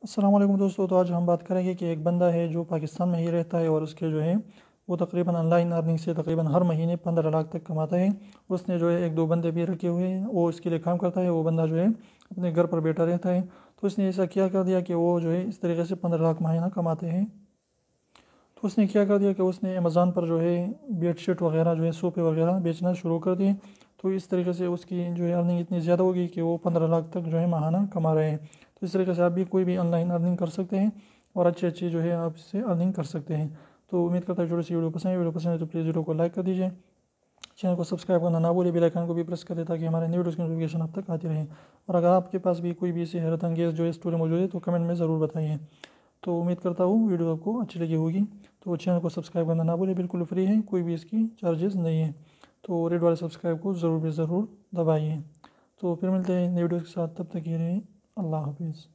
अस्सलाम वालेकुम दोस्तों। तो आज हम बात करेंगे कि एक बंदा है जो पाकिस्तान में ही रहता है और उसके जो है वो तकरीबन ऑनलाइन अर्निंग से तकरीबन हर महीने 15 लाख तक कमाता है। उसने जो है एक दो बंदे भी रखे हुए हैं, वो इसके लिए काम करता है। वो बंदा जो है अपने घर पर बैठा रहता है। तो इसने ऐसा क्या कर दिया कि वो जो है इस तरीके से 15 लाख महीना कमाते हैं। तो उसने क्या कर दिया कि उसने अमेज़ॉन पर जो है बेडशीट वगैरह जो है सोफ़े वगैरह बेचना शुरू कर दिए। तो इस तरीके से उसकी जो है अर्निंग इतनी ज़्यादा होगी कि वो 15 लाख तक जो है माहाना कमा रहे हैं। तो इस तरीके से आप भी कोई भी ऑनलाइन अर्निंग कर सकते हैं और अच्छी अच्छी जो है आप इससे अर्निंग कर सकते हैं। तो उम्मीद करता हूँ छोटी सी वीडियो पसंद है तो प्लीज़ वीडियो को लाइक कर दीजिए। चैनल को सब्सक्राइब करना ना भूलिए, बेल आइकन को भी प्रेस कर दें ताकि हमारे न्यू वीडियोज़ की नोटिफिकेशन आप तक आती रहे। और अगर आपके पास भी कोई भी ऐसी हैरत अंगेज़ जो है स्टोरी मौजूद है तो कमेंट में ज़रूर बताइए। तो उम्मीद करता हूँ वीडियो आपको अच्छी लगी होगी। तो चैनल को सब्सक्राइब करना ना भूलिए, बिल्कुल फ्री है, कोई भी इसकी चार्जेस नहीं है। तो रेड वाले सब्सक्राइब को ज़रूर दबाइए। तो फिर मिलते हैं नई वीडियो के साथ, तब तक के लिए अल्लाह हाफिज़।